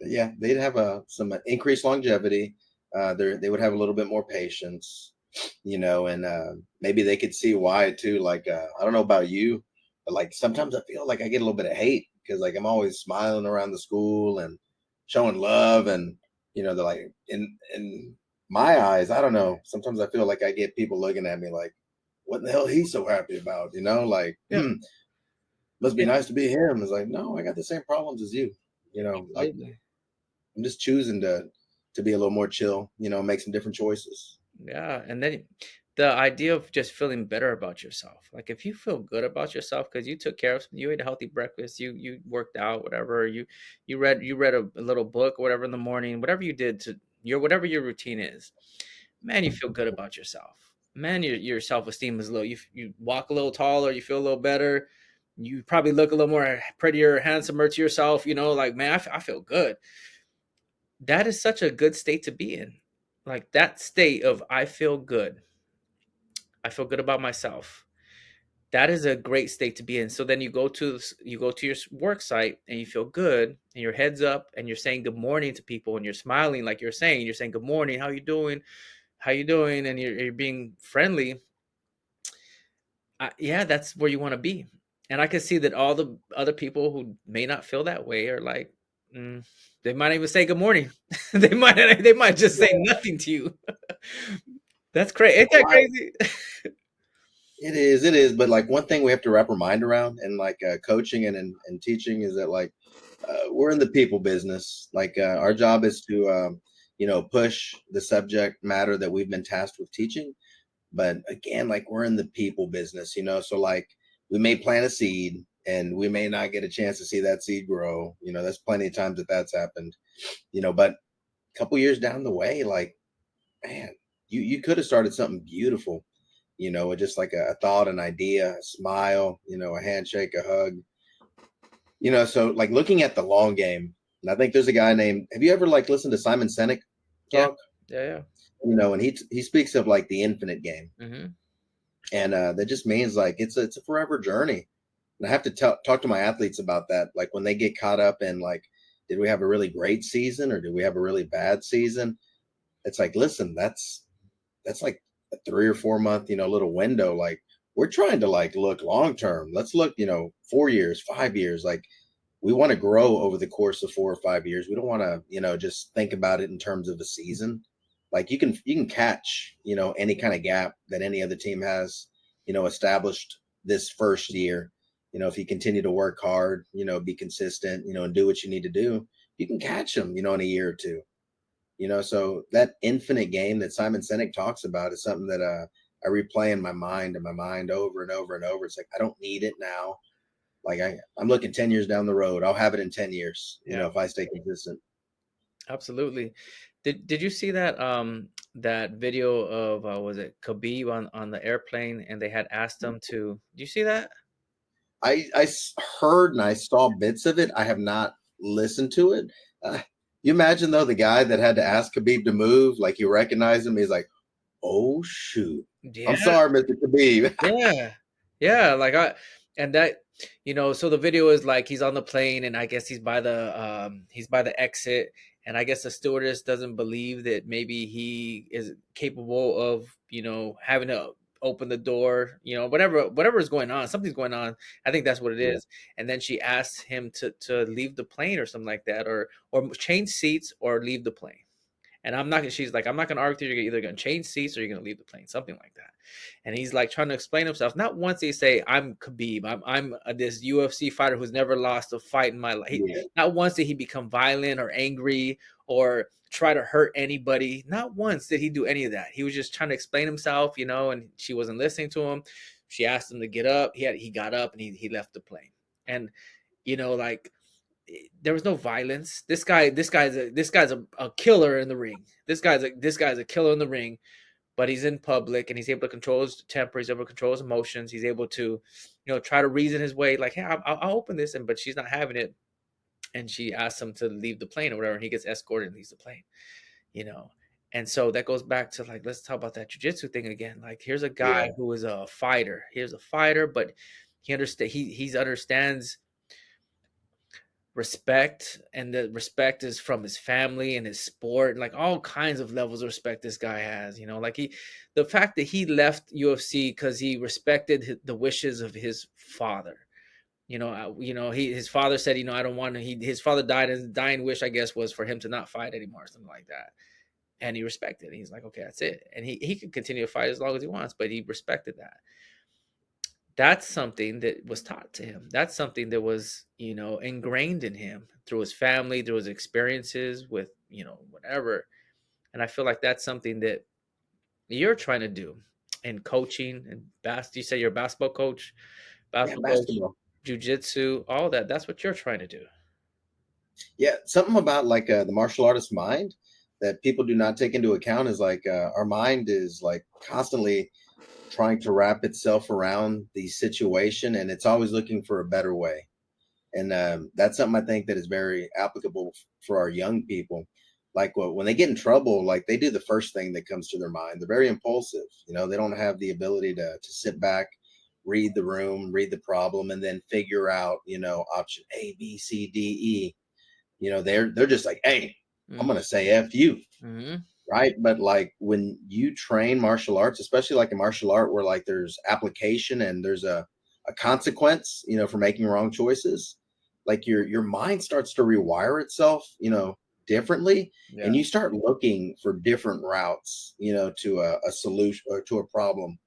Yeah, they'd have some increased longevity. They would have a little bit more patience, and maybe they could see why too. Like I don't know about you, but like sometimes I feel like I get a little bit of hate because like I'm always smiling around the school and showing love, and they're like in my eyes, I don't know. Sometimes I feel like I get people looking at me like, what the hell he's so happy about? Like, Yeah. Must be Yeah, nice to be him. It's like, no, I got the same problems as you. Like absolutely. I'm just choosing to be a little more chill. Make some different choices. Yeah, and then the idea of just feeling better about yourself. Like if you feel good about yourself because you took care of you ate a healthy breakfast, you worked out, whatever, you read a little book or whatever in the morning, whatever you did to your whatever your routine is, man, you feel good about yourself. Man, your self-esteem is low. You walk a little taller, you feel a little better. You probably look a little more prettier, handsomer to yourself, like man, I feel good. That is such a good state to be in. Like that state of I feel good. I feel good about myself. That is a great state to be in. So then you go to your work site and you feel good and your head's up and you're saying good morning to people and you're smiling like you're saying good morning, how you doing? How you doing? And you're being friendly. Yeah, that's where you want to be. And I can see that all the other people who may not feel that way are like, mm, they might even say good morning. They might just say nothing to you. That's crazy. Ain't that Right. crazy? It is. But like one thing we have to wrap our mind around, and like coaching and teaching, is that like we're in the people business. Like our job is to push the subject matter that we've been tasked with teaching. But again, like we're in the people business, so like we may plant a seed and we may not get a chance to see that seed grow. That's plenty of times that's happened. But a couple years down the way, like, man, you could have started something beautiful, with just like a thought, an idea, a smile, a handshake, a hug. So like looking at the long game, and I think there's a guy named, have you ever like listened to Simon Sinek Yeah. talk? Yeah, yeah. And he speaks of like the infinite game. Mhm. And that just means like it's a forever journey. And I have to talk to my athletes about that. Like when they get caught up in like, did we have a really great season or did we have a really bad season? It's like, listen, that's like a 3 or 4 month, little window. Like we're trying to like look long term. Let's look, 4 years, 5 years. Like we want to grow over the course of 4 or 5 years. We don't want to, just think about it in terms of a season. Like you can catch, any kind of gap that any other team has, established this first year. If you continue to work hard, be consistent, and do what you need to do, you can catch them, in a year or two. So that infinite game that Simon Sinek talks about is something that I replay in my mind over and over and over. It's like I don't need it now. Like I'm looking 10 years down the road. I'll have it in 10 years, Yeah, if I stay consistent. absolutely. Did you see that video of was it Khabib on the airplane and they had asked him to do you see that? Heard and I saw bits of it. I have not listened to it. You imagine though the guy that had to ask Khabib to move, like you recognize him, he's like, "Oh shoot, I'm Yeah. sorry, Mr. Khabib." Yeah. Yeah, like I and that so the video is like he's on the plane and I guess he's by the exit and I guess the stewardess doesn't believe that maybe he is capable of, having to open the door, whatever is going on. Something's going on. I think that's what it Yeah, is. And then she asks him to leave the plane or something like that or change seats or leave the plane. And she's like, I'm not gonna argue with you. You're either gonna change seats or you're gonna leave the plane, something like that. And he's like trying to explain himself. Not once they say, I'm Khabib, I'm this UFC fighter who's never lost a fight in my life. yeah, Not once did he become violent or angry or try to hurt anybody. Not once did he do any of that. He was just trying to explain himself, and she wasn't listening to him. She asked him to get up. He got up and he left the plane. And like there was no violence. This guy's a killer in the ring. This guy's a killer in the ring, but he's in public and he's able to control his temper. He's able to control his emotions. He's able to, try to reason his way. Like, hey, I'll open this, but she's not having it. And she asks him to leave the plane or whatever, and he gets escorted and leaves the plane. You know, and so that goes back to like let's talk about that jujitsu thing again. Like, here's a guy yeah, who is a fighter. Here's a fighter, but he understands respect, and the respect is from his family and his sport, and like all kinds of levels of respect this guy has, like the fact that he left UFC because he respected the wishes of his father. His father said, I don't want to. His father died, and his dying wish, I guess, was for him to not fight anymore, or something like that. And he respected it. He's like, okay, that's it. And he could continue to fight as long as he wants, but he respected that. That's something that was taught to him. That's something that was, ingrained in him through his family, through his experiences with, whatever. And I feel like that's something that you're trying to do in coaching and you say you're a Yeah, basketball coach, basketball. jujitsu, all that. That's what you're trying to do. Yeah, something about like the martial artist mind that people do not take into account is like our mind is like constantly trying to wrap itself around the situation, and it's always looking for a better way. And that's something I think that is very applicable for our young people. Like when they get in trouble, like they do the first thing that comes to their mind. They're very impulsive. They don't have the ability to sit back, read the room, read the problem, and then figure out, option A, B, C, D, E. They're just like, hey, I'm Hmm. gonna say F you, Hmm. right? But like when you train martial arts, especially like a martial art where like there's application and there's a consequence, for making wrong choices, like your mind starts to rewire itself, differently, Yeah. and you start looking for different routes, to a solution or to a problem.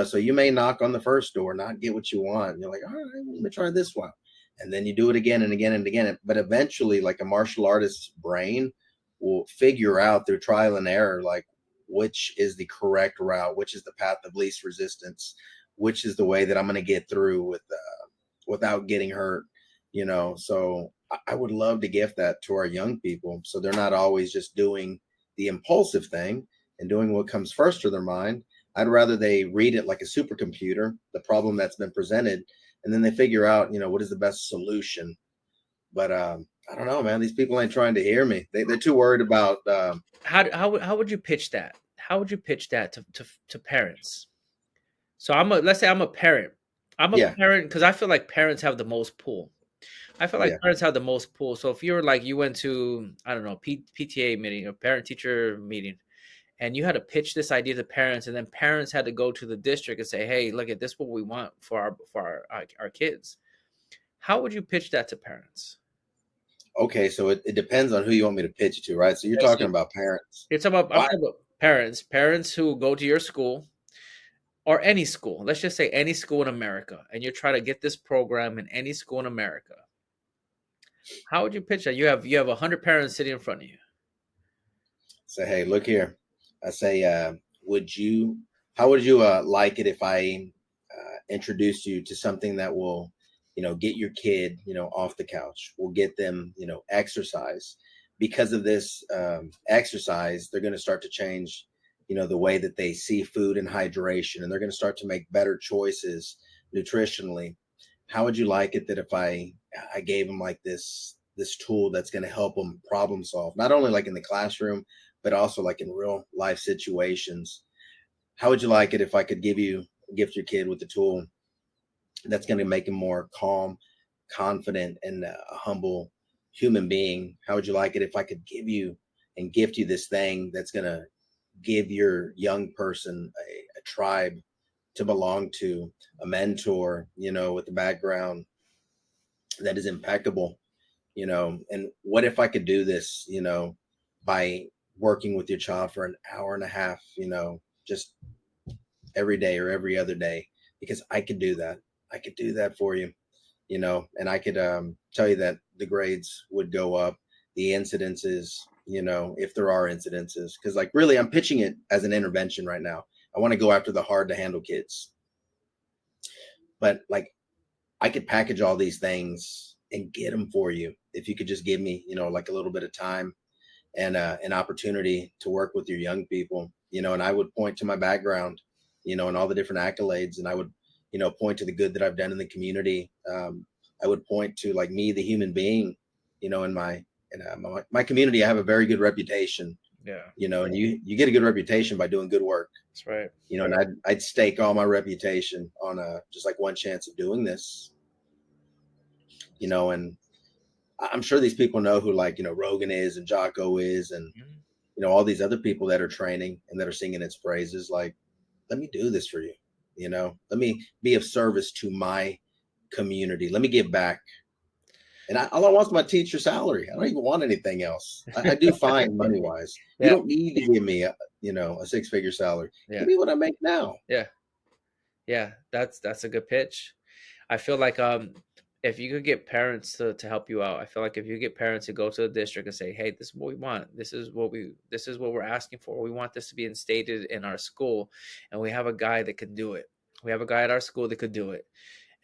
So you may knock on the first door, not get what you want. And you're like, all right, let me try this one. And then you do it again and again and again. But eventually, like a martial artist's brain will figure out through trial and error, like which is the correct route, which is the path of least resistance, which is the way that I'm going to get through without getting hurt. So I would love to gift that to our young people, so they're not always just doing the impulsive thing and doing what comes first to their mind. I'd rather they read it like a supercomputer, the problem that's been presented, and then they figure out, what is the best solution. But I don't know, man. These people ain't trying to hear me. They're too worried about. How would you pitch that? How would you pitch that to parents? So let's say I'm a parent. I'm a Yeah, parent because I feel like parents have the most pull. I feel like yeah. parents have the most pull. So if you're like you went to, I don't know, PTA meeting or parent teacher meeting, and you had to pitch this idea to parents, and then parents had to go to the district and say, "Hey, look at this, what we want for our kids." How would you pitch that to parents? Okay, so it depends on who you want me to pitch it to, right? So you're Okay, talking so about parents. I'm Why? talking about parents who go to your school or any school. Let's just say any school in America, and you're trying to get this program in any school in America. How would you pitch that? You have 100 parents sitting in front of you. Say, hey, look here. I say, would you? How would you like it if I introduce you to something that will, get your kid, off the couch? Will get them, exercise. Because of this exercise, they're going to start to change, the way that they see food and hydration, and they're going to start to make better choices nutritionally. How would you like it that if I gave them like this tool that's going to help them problem solve, not only like in the classroom, but also like in real life situations? How would you like it if I could gift your kid with a tool that's going to make him more calm, confident, and a humble human being? How would you like it if I could give you and gift you this thing that's going to give your young person a tribe to belong to, a mentor, with a background that is impeccable? And what if I could do this, by working with your child for an hour and a half, just every day or every other day? Because I could do that. I could do that for you, and I could tell you that the grades would go up, the incidences, if there are incidences, because like really I'm pitching it as an intervention right now. I want to go after the hard to handle kids, but like I could package all these things and get them for you if you could just give me, like a little bit of time and an opportunity to work with your young people, and I would point to my background, and all the different accolades, and I would, point to the good that I've done in the community. I would point to like me, the human being, in my community. I have a very good reputation, Yeah, and you get a good reputation by doing good work, that's right. and I'd stake all my reputation on just like one chance of doing this, and I'm sure these people know who, like, Rogan is and Jocko is, and Mhm. all these other people that are training and that are singing its praises. Like, let me do this for you. Let me be of service to my community. Let me give back. And all I want is my teacher salary. I don't even want anything else. I do fine money wise. You Yeah, don't need to give me a 6-figure salary. yeah, Give me what I make now. yeah. Yeah, that's a good pitch. I feel like if you could get parents to help you out, I feel like if you get parents to go to the district and say, "Hey, this is what we want. This is what we're asking for. We want this to be instated in our school, and we have a guy that can do it. We have a guy at our school that could do it,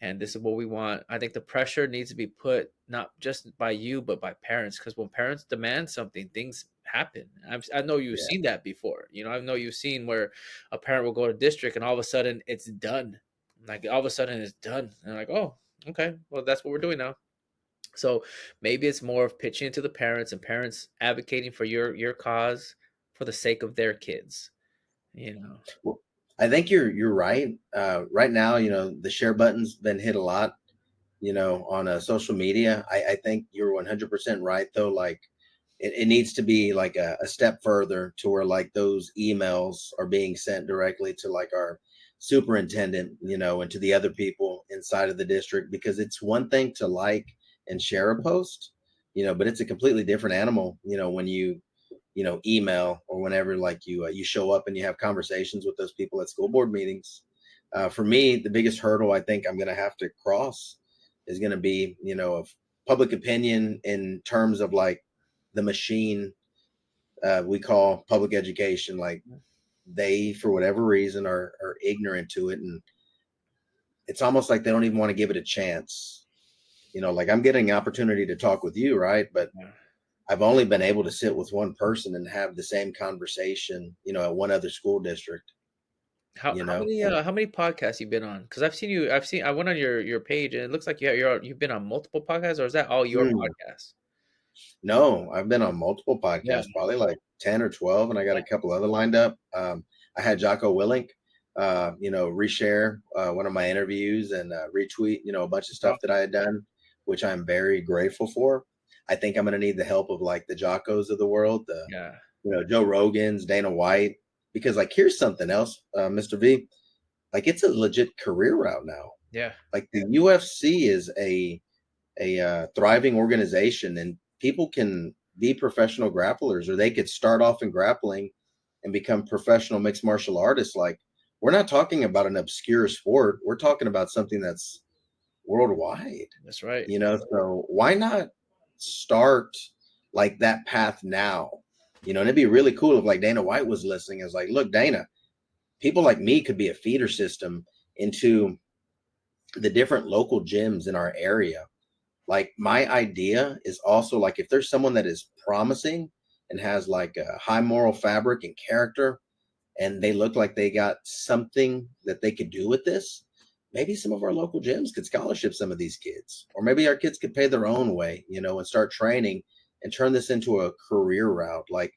and this is what we want." I think the pressure needs to be put not just by you but by parents, because when parents demand something, things happen. I know you've Yeah. seen that before. I know you've seen where a parent will go to district and all of a sudden it's done. Like all of a sudden it's done. And like, oh, okay, well that's what we're doing now. So maybe it's more of pitching to the parents and parents advocating for your cause for the sake of their kids. You know. Well, I think you're right. Right now, the share button's been hit a lot, on social media. I think you're 100% right, though. Like, it needs to be like a step further to where like those emails are being sent directly to like our superintendent, and to the other people inside of the district, because it's one thing to like and share a post, but it's a completely different animal, when you email or whenever like you show up and you have conversations with those people at school board meetings. For me, the biggest hurdle I think I'm going to have to cross is going to be, of public opinion in terms of like the machine we call public education. Like, they, for whatever reason, are ignorant to it, and it's almost like they don't even want to give it a chance. Like, I'm getting an opportunity to talk with you, right? But Yeah. I've only been able to sit with one person and have the same conversation, at one other school district, How you how know. many And uh how many podcasts you been on? Because I went on your page and it looks like you've been on multiple podcasts, or is that all your mm, podcasts? no, I've been on multiple Yeah. podcasts, probably like 10 or 12, and I got a couple other lined up. I had Jocko Willink, reshare one of my interviews and retweet, a bunch of Wow. stuff that I had done, which I'm very grateful for. I think I'm going to need the help of like the Jockos of the world, Yeah. Joe Rogan's, Dana White, because like here's something else, Mr. V, like it's a legit career route now. Yeah. Like the UFC is a thriving organization, and people can be professional grapplers, or they could start off in grappling and become professional mixed martial artists. Like, we're not talking about an obscure sport. We're talking about something that's worldwide, That's right. so why not start like that path now? And it'd be really cool if like Dana White was listening. Is like, look, Dana, people like me could be a feeder system into the different local gyms in our area. Like, my idea is also like, if there's someone that is promising and has like a high moral fabric and character, and they look like they got something that they could do with this, maybe some of our local gyms could scholarship some of these kids, or maybe our kids could pay their own way, and start training and turn this into a career route. Like,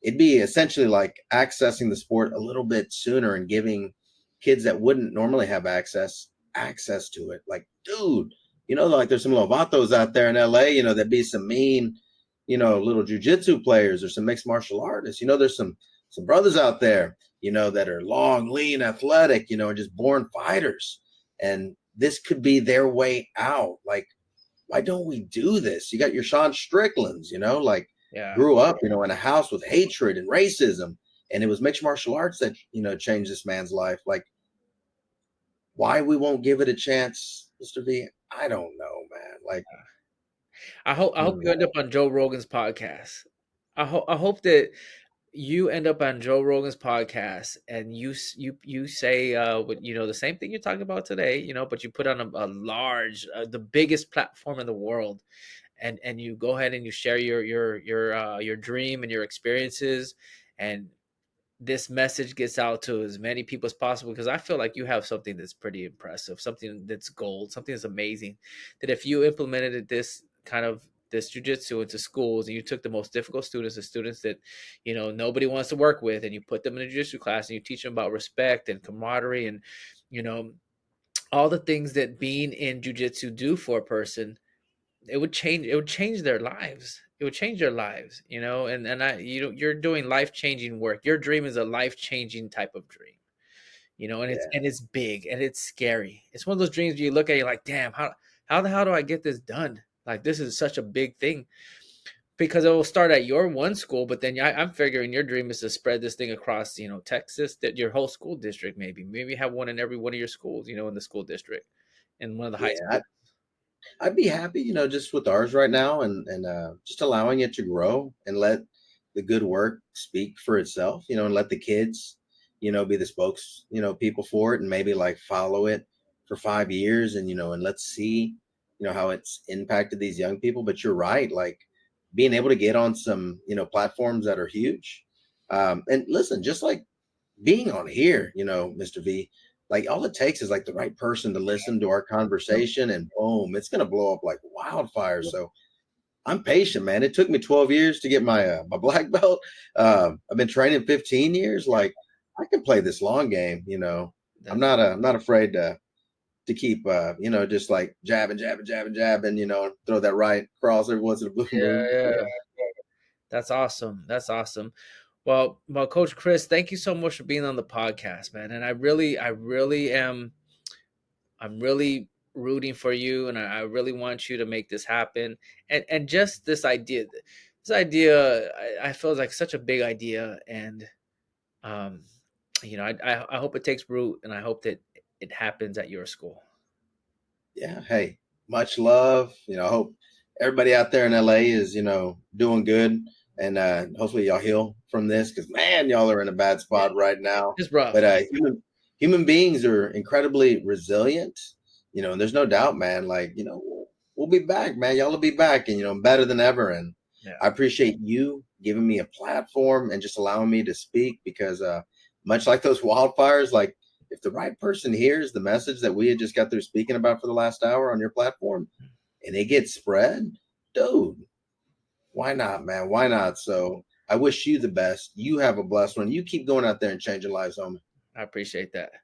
it'd be essentially like accessing the sport a little bit sooner and giving kids that wouldn't normally have access to it. Like, dude, like there's some Lovatos out there in LA, that be some mean, little jujitsu players or some mixed martial artists. There's some brothers out there, that are long, lean, athletic, and just born fighters. And this could be their way out. Like, why don't we do this? You got your Sean Stricklands, like Yeah. grew up, in a house with hatred and racism. And it was mixed martial arts that, changed this man's life. Like, why we won't give it a chance, Mr. V? I don't know, man. Like, I hope you end up on Joe Rogan's podcast. I hope that you end up on Joe Rogan's podcast and you say the same thing you're talking about today, but you put on a large the biggest platform in the world, and you go ahead and you share your dream and your experiences, and this message gets out to as many people as possible, because I feel like you have something that's pretty impressive, something that's gold, something that's amazing. That if you implemented this jujitsu into schools, and you took the most difficult students, the students that nobody wants to work with, and you put them in a jiu-jitsu class and you teach them about respect and camaraderie and you know all the things that being in jujitsu do for a person, it would change their lives. It would change their lives, you're doing life-changing work. Your dream is a life-changing type of dream, and it's yeah, and it's big and it's scary. It's one of those dreams you look at, you're like, damn, how the hell do I get this done? Like, this is such a big thing. because it will start at your one school, but then I'm figuring your dream is to spread this thing across, Texas, that your whole school district, maybe have one in every one of your schools, in the school district, in one of the high Yeah, schools. I'd be happy, just with ours right now, and just allowing it to grow and let the good work speak for itself, and let the kids, be the spokes, people for it, and maybe like follow it for 5 years, and let's see, how it's impacted these young people. But you're right, like being able to get on some, platforms that are huge. And listen, just like being on here, Mr. V, like all it takes is like the right person to listen to our Yep, conversation, and boom, it's gonna blow up like wildfire. So I'm patient, man. It took me 12 years to get my black belt. I've been training 15 years. Like I can play this long game. that I'm not afraid to keep just like jabbing, throw that right cross every once in a blue yeah, moon. yeah. That's awesome. That's awesome. Well, Coach Chris, thank you so much for being on the podcast, man. And I'm really rooting for you, and I really want you to make this happen. And just this idea, I feel like such a big idea, and um, I hope it takes root, and I hope that it happens at your school. Yeah, hey, much love. I hope everybody out there in LA is, doing good, and hopefully y'all heal from this, because man, y'all are in a bad Yeah, spot right now. it's rough. But human beings are incredibly resilient, and there's no doubt, man. Like, we'll be back, man. Y'all will be back, and better than ever. And Yeah, I appreciate you giving me a platform and just allowing me to speak, because much like those wildfires, like if the right person hears the message that we had just got through speaking about for the last hour on your platform, and it gets spread, dude, why not, man? Why not? So I wish you the best. You have a blessed one. You keep going out there and changing lives, homie. I appreciate that.